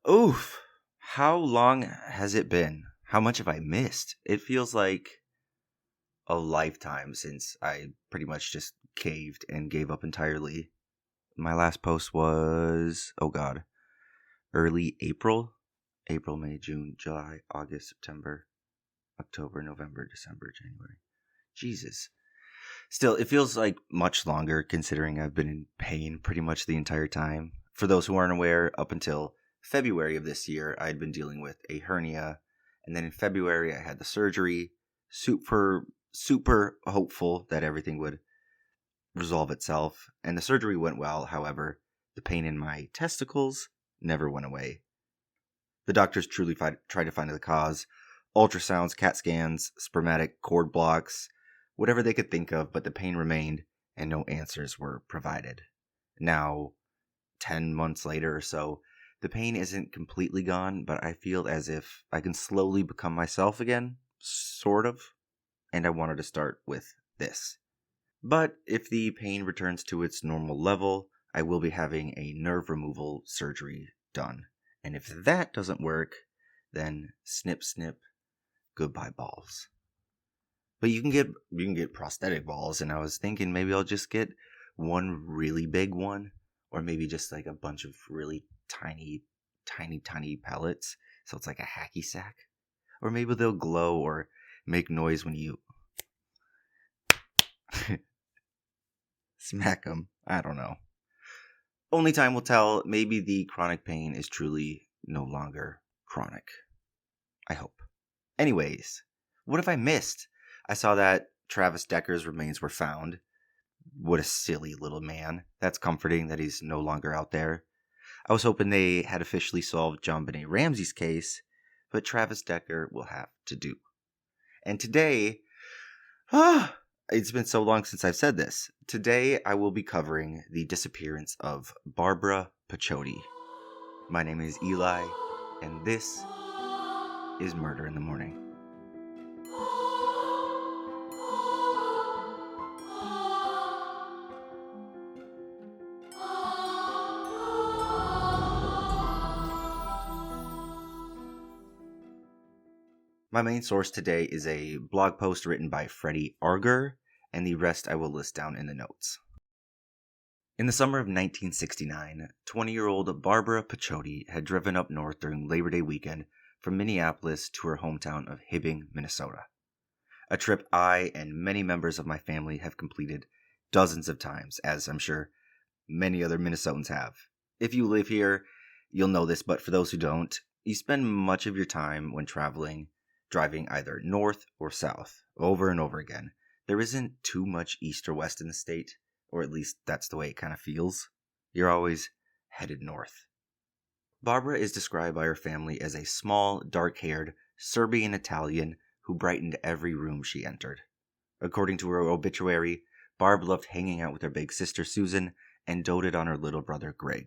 Oof. How long has it been? How much have I missed? It feels like a lifetime since I pretty much just caved and gave up entirely. My last post was, oh god, early April. April, May, June, July, August, September, October, November, December, January. Jesus. Still, it feels like much longer considering I've been in pain pretty much the entire time. For those who aren't aware, up until February of this year, I'd been dealing with a hernia. And then in February, I had the surgery. Super hopeful that everything would resolve itself. And the surgery went well. However, the pain in my testicles never went away. The doctors truly tried to find the cause. Ultrasounds, CAT scans, spermatic cord blocks, whatever they could think of, but the pain remained and no answers were provided. Now, 10 months later or so, the pain isn't completely gone, but I feel as if I can slowly become myself again, sort of, and I wanted to start with this. But if the pain returns to its normal level, I will be having a nerve removal surgery done. And if that doesn't work, then snip, goodbye balls. But you can get prosthetic balls, and I was thinking maybe I'll just get one really big one, or maybe just like a bunch of really tiny pellets, so it's like a hacky sack. Or maybe they'll glow or make noise when you smack them. I don't know. Only time will tell. Maybe the chronic pain is truly no longer chronic. I hope. Anyways, what have I missed? I saw that Travis Decker's remains were found. What a silly little man. That's comforting that he's no longer out there. I was hoping they had officially solved JonBenet Ramsey's case, but Travis Decker will have to do. And today, it's been so long since I've said this. Today I will be covering the disappearance of Barbara Paciotti. My name is Eli, and this is Murder in the Morning. My main source today is a blog post written by Freddie Arger, and the rest I will list down in the notes. In the summer of 1969, 20-year-old Barbara Paciotti had driven up north during Labor Day weekend from Minneapolis to her hometown of Hibbing, Minnesota. A trip I and many members of my family have completed dozens of times, as I'm sure many other Minnesotans have. If you live here, you'll know this, but for those who don't, you spend much of your time when traveling driving either north or south, over and over again. There isn't too much east or west in the state, or at least that's the way it kind of feels. You're always headed north. Barbara is described by her family as a small, dark-haired, Serbian Italian who brightened every room she entered. According to her obituary, Barb loved hanging out with her big sister Susan and doted on her little brother Greg.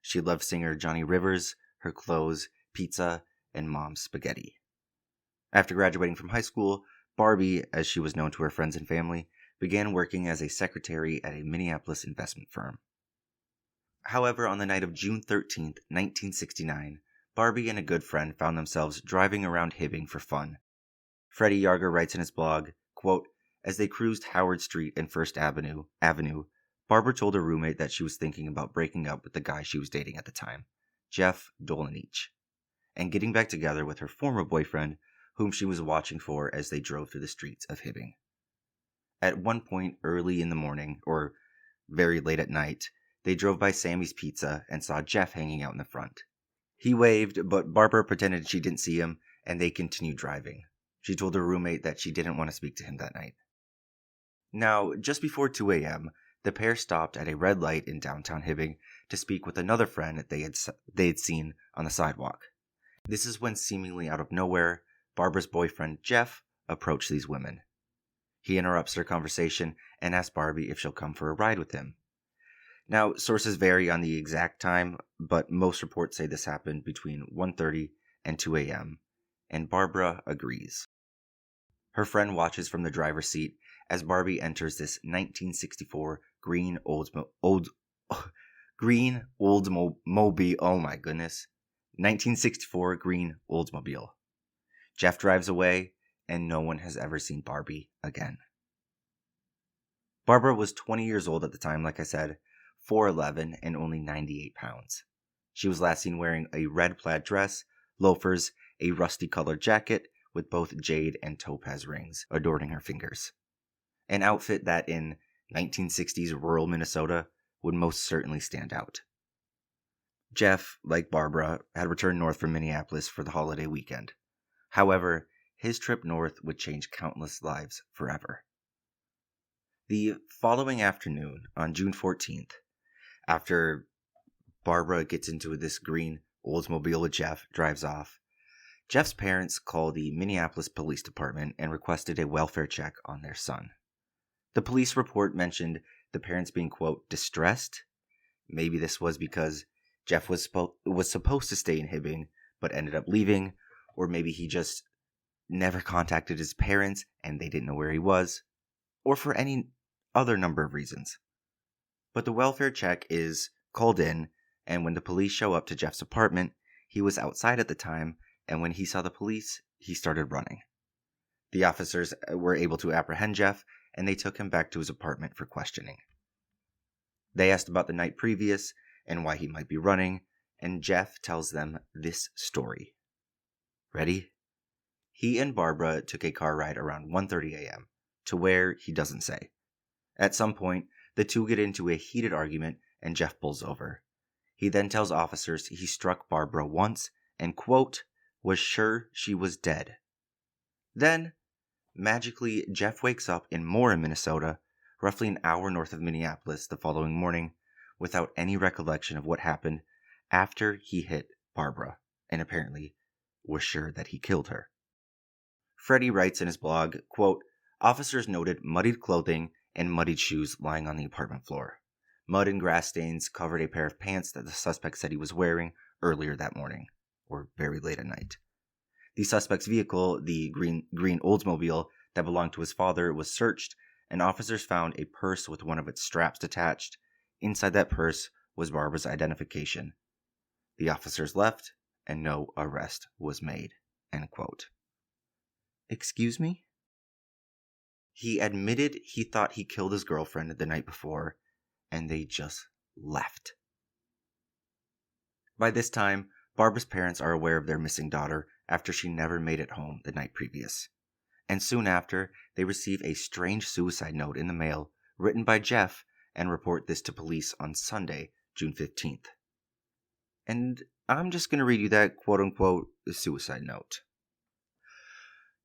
She loved singer Johnny Rivers, her clothes, pizza, and mom's spaghetti. After graduating from high school, Barbie, as she was known to her friends and family, began working as a secretary at a Minneapolis investment firm. However, on the night of June 13th, 1969, Barbie and a good friend found themselves driving around Hibbing for fun. Freddie Yarger writes in his blog, quote, as they cruised Howard Street and First Avenue, Barbara told her roommate that she was thinking about breaking up with the guy she was dating at the time, Jeff Dolanich, and getting back together with her former boyfriend, whom she was watching for as they drove through the streets of Hibbing. At one point early in the morning, or very late at night, they drove by Sammy's Pizza and saw Jeff hanging out in the front. He waved, but Barbara pretended she didn't see him, and they continued driving. She told her roommate that she didn't want to speak to him that night. Now, just before 2 a.m., the pair stopped at a red light in downtown Hibbing to speak with another friend they had seen on the sidewalk. This is when, seemingly out of nowhere, Barbara's boyfriend, Jeff, approached these women. He interrupts their conversation and asks Barbie if she'll come for a ride with him. Now, sources vary on the exact time, but most reports say this happened between 1:30 and 2 a.m., and Barbara agrees. Her friend watches from the driver's seat as Barbie enters this 1964 green Oldsmobile, oh my goodness, 1964 green Oldsmobile. Jeff drives away, and no one has ever seen Barbie again. Barbara was 20 years old at the time, like I said, 4'11", and only 98 pounds. She was last seen wearing a red plaid dress, loafers, a rusty-colored jacket with both jade and topaz rings adorning her fingers. An outfit that in 1960s rural Minnesota would most certainly stand out. Jeff, like Barbara, had returned north from Minneapolis for the holiday weekend. However, his trip north would change countless lives forever. The following afternoon, on June 14th, after Barbara gets into this green Oldsmobile with Jeff, drives off, Jeff's parents called the Minneapolis Police Department and requested a welfare check on their son. The police report mentioned the parents being, quote, distressed. Maybe this was because Jeff was supposed to stay in Hibbing, but ended up leaving, or maybe he just never contacted his parents and they didn't know where he was, or for any other number of reasons. But the welfare check is called in, and when the police show up to Jeff's apartment, he was outside at the time, and when he saw the police, he started running. The officers were able to apprehend Jeff, and they took him back to his apartment for questioning. They asked about the night previous and why he might be running, and Jeff tells them this story. Ready? He and Barbara took a car ride around 1:30 a.m., to where he doesn't say. At some point, the two get into a heated argument and Jeff pulls over. He then tells officers he struck Barbara once and, quote, was sure she was dead. Then, magically, Jeff wakes up in Mourn, Minnesota, roughly an hour north of Minneapolis the following morning, without any recollection of what happened after he hit Barbara, and apparently was sure that he killed her. Freddie writes in his blog, quote, officers noted muddied clothing and muddied shoes lying on the apartment floor. Mud and grass stains covered a pair of pants that the suspect said he was wearing earlier that morning, or very late at night. The suspect's vehicle, the green Oldsmobile that belonged to his father, was searched, and officers found a purse with one of its straps detached. Inside that purse was Barbara's identification. The officers left, and no arrest was made. End quote. Excuse me? He admitted he thought he killed his girlfriend the night before, and they just left. By this time, Barbara's parents are aware of their missing daughter after she never made it home the night previous. And soon after, they receive a strange suicide note in the mail written by Jeff and report this to police on Sunday, June 15th. And I'm just going to read you that quote-unquote suicide note.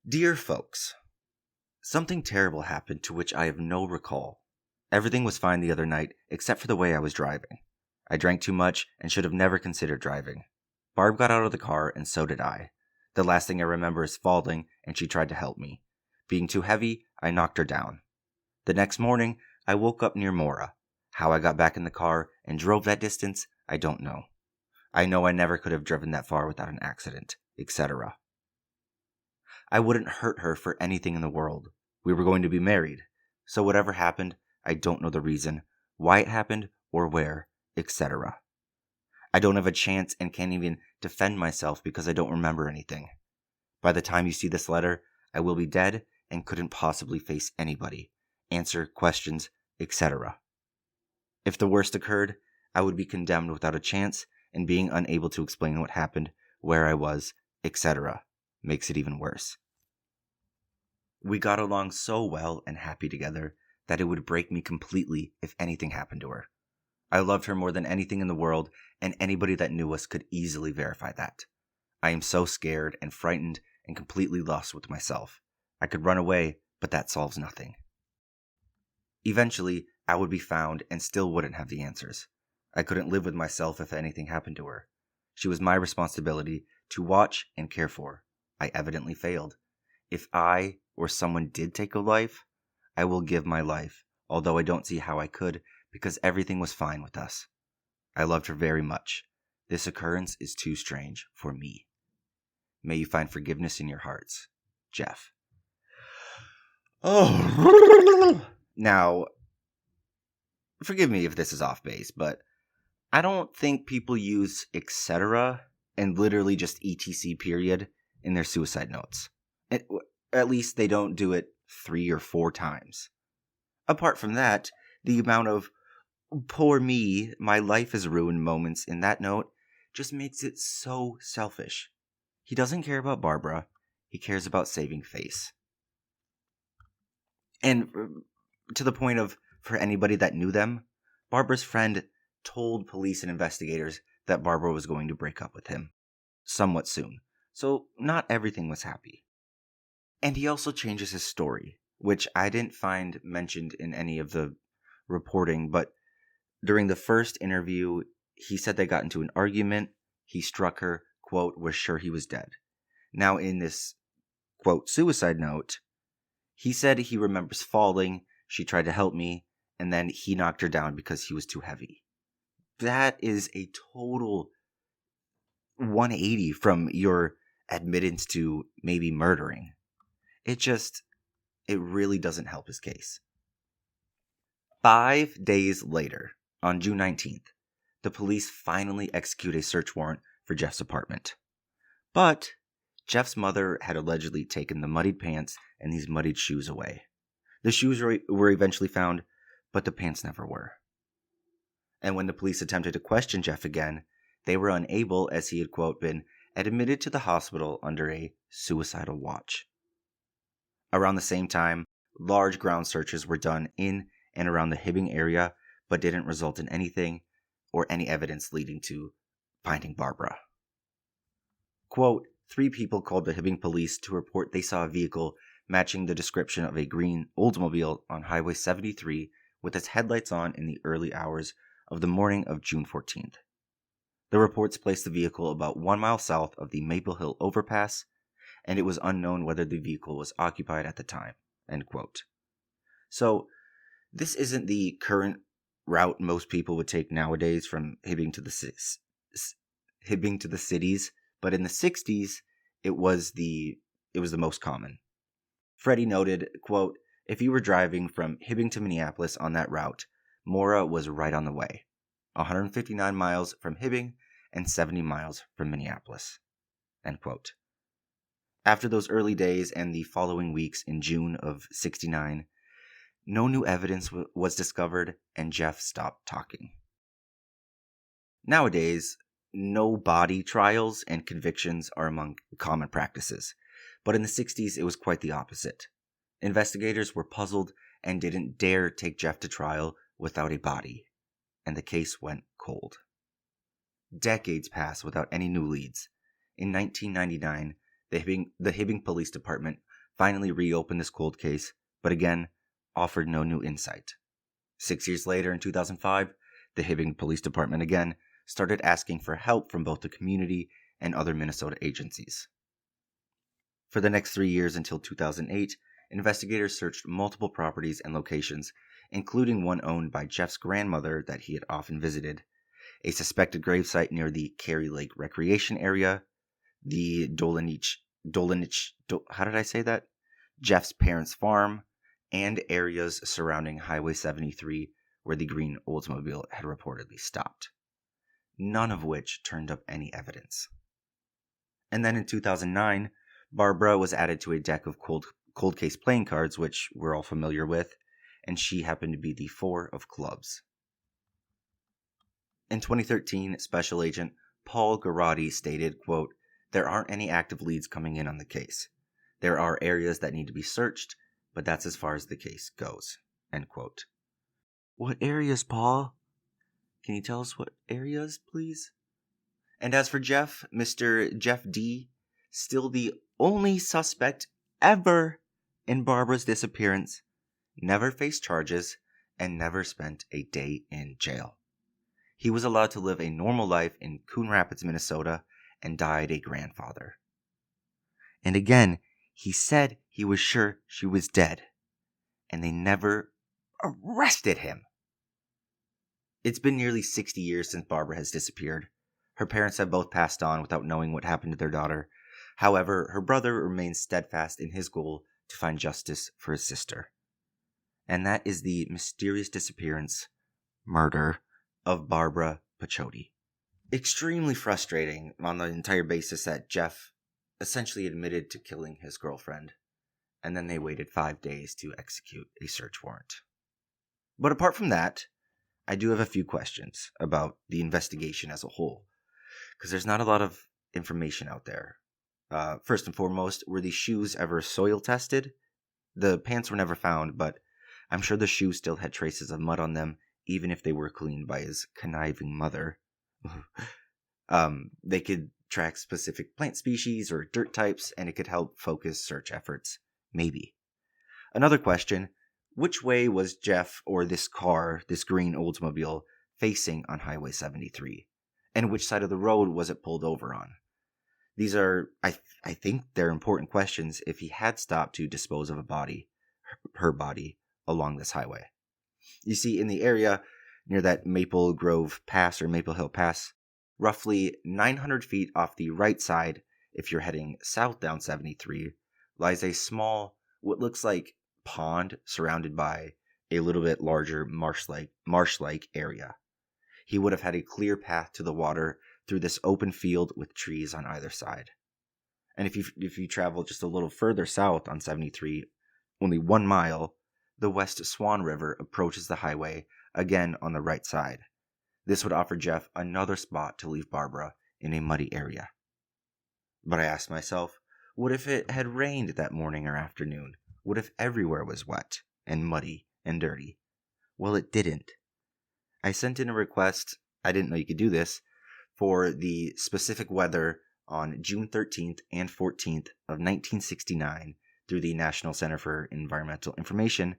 Dear folks, something terrible happened to which I have no recall. Everything was fine the other night except for the way I was driving. I drank too much and should have never considered driving. Barb got out of the car and so did I. The last thing I remember is falling and she tried to help me. Being too heavy, I knocked her down. The next morning, I woke up near Mora. How I got back in the car and drove that distance, I don't know. I know I never could have driven that far without an accident, etc. I wouldn't hurt her for anything in the world. We were going to be married. So whatever happened, I don't know the reason, why it happened, or where, etc. I don't have a chance and can't even defend myself because I don't remember anything. By the time you see this letter, I will be dead and couldn't possibly face anybody, answer questions, etc. If the worst occurred, I would be condemned without a chance, and being unable to explain what happened, where I was, etc. makes it even worse. We got along so well and happy together that it would break me completely if anything happened to her. I loved her more than anything in the world, and anybody that knew us could easily verify that. I am so scared and frightened and completely lost with myself. I could run away, but that solves nothing. Eventually, I would be found and still wouldn't have the answers. I couldn't live with myself if anything happened to her. She was my responsibility to watch and care for. I evidently failed. If I or someone did take a life, I will give my life, although I don't see how I could because everything was fine with us. I loved her very much. This occurrence is too strange for me. May you find forgiveness in your hearts. Jeff. Oh. Now, forgive me if this is off base, but I don't think people use etc. and literally just ETC period in their suicide notes. At least they don't do it 3 or 4 times. Apart from that, the amount of "poor me, my life is ruined" moments in that note just makes it so selfish. He doesn't care about Barbara. He cares about saving face. And to the point of, for anybody that knew them, Barbara's friend told police and investigators that Barbara was going to break up with him somewhat soon. So not everything was happy. And he also changes his story, which I didn't find mentioned in any of the reporting, but during the first interview, he said they got into an argument. He struck her, quote, was sure he was dead. Now in this, quote, suicide note, he said he remembers falling, she tried to help me, and then he knocked her down because he was too heavy. That is a total 180 from your admittance to maybe murdering. It really doesn't help his case. 5 days later, on June 19th, the police finally execute a search warrant for Jeff's apartment. But Jeff's mother had allegedly taken the muddied pants and these muddied shoes away. The shoes were eventually found, but the pants never were. And when the police attempted to question Jeff again, they were unable, as he had, quote, been admitted to the hospital under a suicidal watch. Around the same time, large ground searches were done in and around the Hibbing area, but didn't result in anything or any evidence leading to finding Barbara. Quote, 3 people called the Hibbing police to report they saw a vehicle matching the description of a green Oldsmobile on Highway 73 with its headlights on in the early hours of the morning of June 14th. The reports placed the vehicle about 1 mile south of the Maple Hill overpass, and it was unknown whether the vehicle was occupied at the time, end quote. So, this isn't the current route most people would take nowadays from Hibbing to the cities, but in the 60s, it was the most common. Freddie noted, quote, if you were driving from Hibbing to Minneapolis on that route, Mora was right on the way, 159 miles from Hibbing and 70 miles from Minneapolis, end quote. After those early days and the following weeks in June of 69, no new evidence was discovered and Jeff stopped talking. Nowadays, no body trials and convictions are among common practices, but in the 60s it was quite the opposite. Investigators were puzzled and didn't dare take Jeff to trial without a body, and the case went cold. Decades passed without any new leads. In 1999, the Hibbing Police Department finally reopened this cold case, but again, offered no new insight. 6 years later, in 2005, the Hibbing Police Department again started asking for help from both the community and other Minnesota agencies. For the next 3 years until 2008, investigators searched multiple properties and locations, including one owned by Jeff's grandmother that he had often visited, a suspected gravesite near the Carey Lake Recreation Area, the Jeff's parents' farm, and areas surrounding Highway 73 where the green Oldsmobile had reportedly stopped, none of which turned up any evidence. And then in 2009, Barbara was added to a deck of cold case playing cards, which we're all familiar with, and she happened to be the 4 of clubs. In 2013, Special Agent Paul Garotti stated, quote, there aren't any active leads coming in on the case. There are areas that need to be searched, but that's as far as the case goes, end quote. What areas, Paul? Can you tell us what areas, please? And as for Jeff, Mr. Jeff D., still the only suspect ever in Barbara's disappearance, never faced charges, and never spent a day in jail. He was allowed to live a normal life in Coon Rapids, Minnesota, and died a grandfather. And again, he said he was sure she was dead, and they never arrested him. It's been nearly 60 years since Barbara has disappeared. Her parents have both passed on without knowing what happened to their daughter. However, her brother remains steadfast in his goal to find justice for his sister. And that is the mysterious disappearance, murder, of Barbara Paciotti. extremely frustrating on the entire basis that Jeff essentially admitted to killing his girlfriend, and then they waited 5 days to execute a search warrant. But apart from that, I do have a few questions about the investigation as a whole, because there's not a lot of information out there. First and foremost, were these shoes ever soil tested? The pants were never found, but I'm sure the shoes still had traces of mud on them, even if they were cleaned by his conniving mother. They could track specific plant species or dirt types, and it could help focus search efforts. Maybe. Another question, which way was Jeff or this car, this green Oldsmobile, facing on Highway 73? And which side of the road was it pulled over on? These are, I think they're important questions if he had stopped to dispose of a body, her body, along this highway. You see, in the area near that Maple Grove Pass or Maple Hill Pass, roughly 900 feet off the right side, if you're heading south down 73, lies a small, what looks like pond surrounded by a little bit larger marsh-like area. He would have had a clear path to the water through this open field with trees on either side. And if you travel just a little further south on 73, only 1 mile, the West Swan River approaches the highway again on the right side. This would offer Jeff another spot to leave Barbara in a muddy area. But I asked myself, what if it had rained that morning or afternoon? What if everywhere was wet and muddy and dirty? Well, it didn't. I sent in a request, I didn't know you could do this, for the specific weather on June 13th and 14th of 1969 through the National Center for Environmental Information,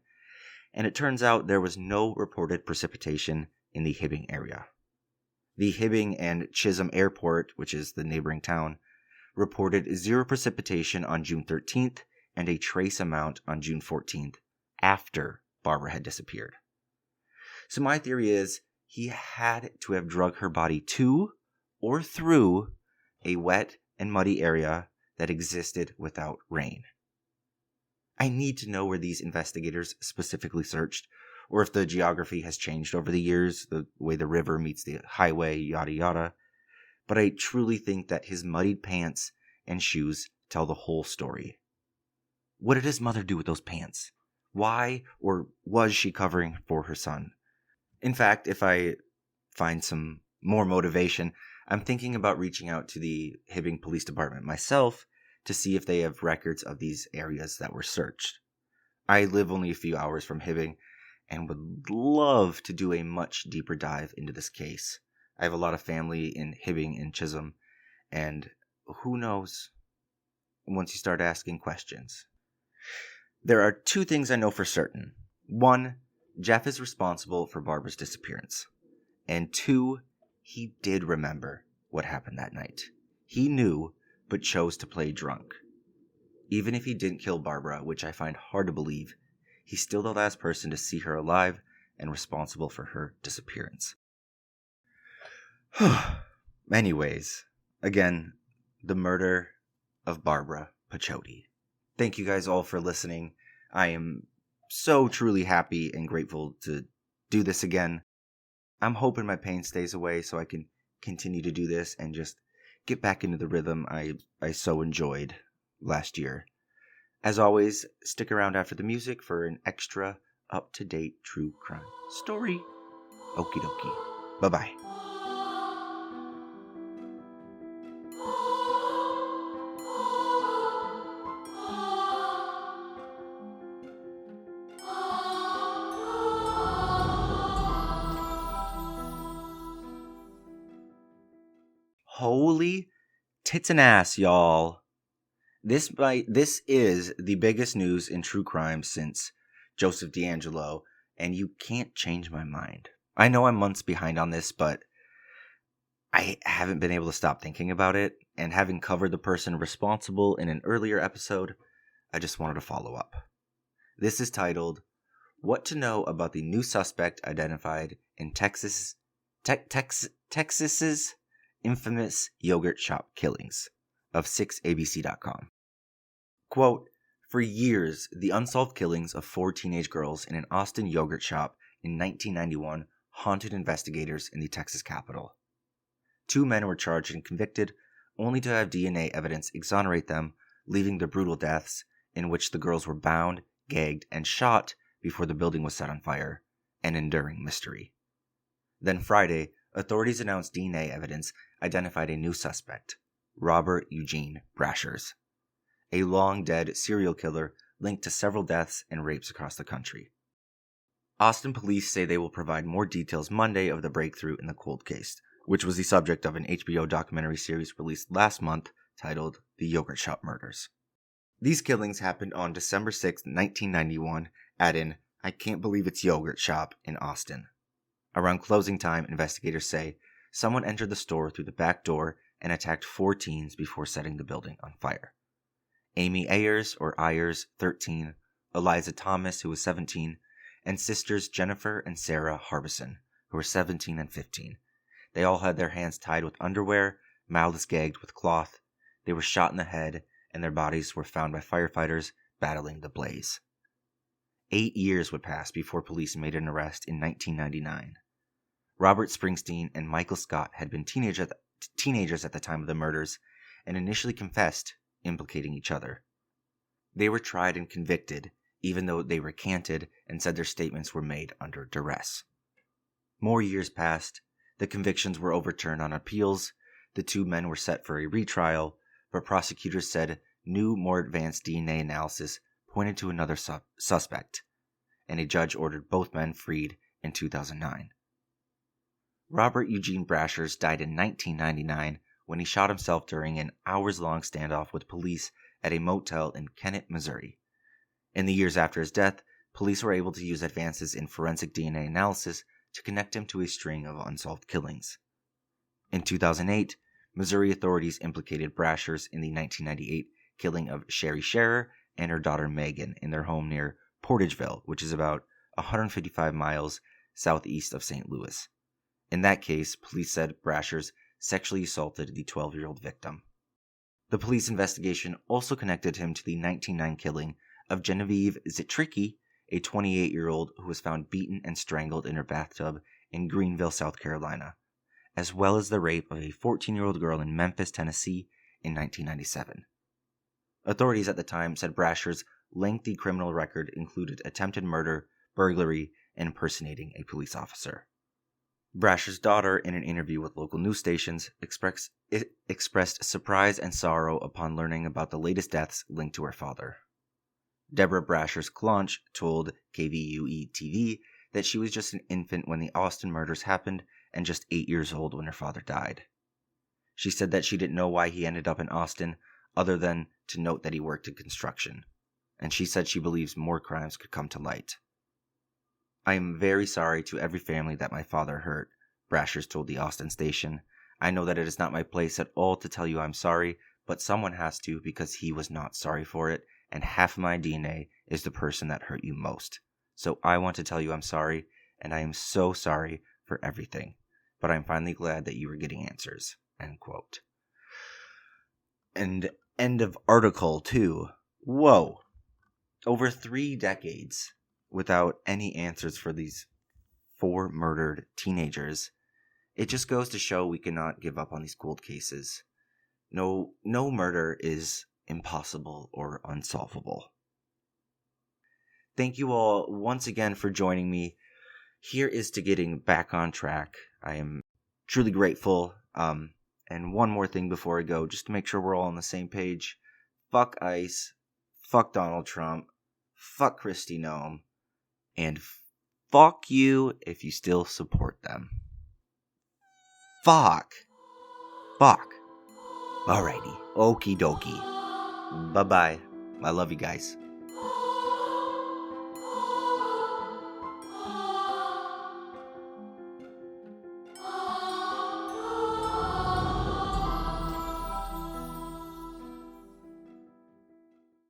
and it turns out there was no reported precipitation in the Hibbing area. The Hibbing and Chisholm Airport, which is the neighboring town, reported 0 precipitation on June 13th and a trace amount on June 14th after Barbara had disappeared. So my theory is he had to have dragged her body to or through a wet and muddy area that existed without rain. I need to know where these investigators specifically searched, or if the geography has changed over the years, the way the river meets the highway, yada yada. But I truly think that his muddied pants and shoes tell the whole story. What did his mother do with those pants? Why or was she covering for her son? In fact, if I find some more motivation, I'm thinking about reaching out to the Hibbing Police Department myself to see if they have records of these areas that were searched. I live only a few hours from Hibbing and would love to do a much deeper dive into this case. I have a lot of family in Hibbing and Chisholm, and who knows once you start asking questions. There are 2 things I know for certain. 1, Jeff is responsible for Barbara's disappearance. And 2, he did remember what happened that night. He knew, but chose to play drunk. Even if he didn't kill Barbara, which I find hard to believe, he's still the last person to see her alive and responsible for her disappearance. Anyways, again, the murder of Barbara Paciotti. Thank you guys all for listening. I am so truly happy and grateful to do this again. I'm hoping my pain stays away so I can continue to do this and just get back into the rhythm I so enjoyed last year. As always, stick around after the music for an extra up-to-date true crime story. Okie dokie. Bye-bye. Holy tits and ass, y'all. This is the biggest news in true crime since Joseph D'Angelo, and you can't change my mind. I know I'm months behind on this, but I haven't been able to stop thinking about it, and having covered the person responsible in an earlier episode, I just wanted to follow up. This is titled, What to Know About the New Suspect Identified in Texas's Infamous Yogurt Shop Killings, of 6abc.com. Quote, for years, the unsolved killings of 4 teenage girls in an Austin yogurt shop in 1991 haunted investigators in the Texas capital. 2 men were charged and convicted, only to have DNA evidence exonerate them, leaving the brutal deaths in which the girls were bound, gagged, and shot before the building was set on fire, an enduring mystery. Then Friday, authorities announced DNA evidence identified a new suspect, Robert Eugene Brashers, a long-dead serial killer linked to several deaths and rapes across the country. Austin police say they will provide more details Monday of the breakthrough in the cold case, which was the subject of an HBO documentary series released last month titled The Yogurt Shop Murders. These killings happened on December 6, 1991 at an I Can't Believe It's Yogurt Shop in Austin. Around closing time, investigators say someone entered the store through the back door and attacked 4 teens before setting the building on fire. Amy Ayers, or Ayers, 13, Eliza Thomas, who was 17, and sisters Jennifer and Sarah Harbison, who were 17 and 15. They all had their hands tied with underwear, mouths gagged with cloth. They were shot in the head, and their bodies were found by firefighters battling the blaze. 8 years would pass before police made an arrest in 1999. Robert Springsteen and Michael Scott had been teenagers at the time of the murders and initially confessed, implicating each other. They were tried and convicted, even though they recanted and said their statements were made under duress. More years passed. The convictions were overturned on appeals. The 2 men were set for a retrial, but prosecutors said new, more advanced DNA analysis pointed to another suspect, and a judge ordered both men freed in 2009. Robert Eugene Brashers died in 1999 when he shot himself during an hours-long standoff with police at a motel in Kennett, Missouri. In the years after his death, police were able to use advances in forensic DNA analysis to connect him to a string of unsolved killings. In 2008, Missouri authorities implicated Brashers in the 1998 killing of Sherry Scherer and her daughter Megan in their home near Portageville, which is about 155 miles southeast of St. Louis. In that case, police said Brashers sexually assaulted the 12-year-old victim. The police investigation also connected him to the 1999 killing of Genevieve Zitricki, a 28-year-old who was found beaten and strangled in her bathtub in Greenville, South Carolina, as well as the rape of a 14-year-old girl in Memphis, Tennessee in 1997. Authorities at the time said Brasher's lengthy criminal record included attempted murder, burglary, and impersonating a police officer. Brasher's daughter, in an interview with local news stations, expressed surprise and sorrow upon learning about the latest deaths linked to her father. Deborah Brasher's Clonch told KVUE-TV that she was just an infant when the Austin murders happened and just 8 years old when her father died. She said that she didn't know why he ended up in Austin other than to note that he worked in construction, and she said she believes more crimes could come to light. I am very sorry to every family that my father hurt, Brashers told the Austin station. I know that it is not my place at all to tell you I'm sorry, but someone has to because he was not sorry for it, and half of my DNA is the person that hurt you most. So I want to tell you I'm sorry, and I am so sorry for everything. But I'm finally glad that you were getting answers. End quote. And end of article, too. Whoa. Over 3 decades without any answers for these 4 murdered teenagers. It just goes to show we cannot give up on these cold cases. No murder is impossible or unsolvable. Thank you all once again for joining me. Here is to getting back on track. I am truly grateful. And one more thing before I go, just to make sure we're all on the same page. Fuck ICE. Fuck Donald Trump. Fuck Kristi Noem. And fuck you if you still support them. Fuck. Alrighty. Okie dokie. Bye-bye. I love you guys.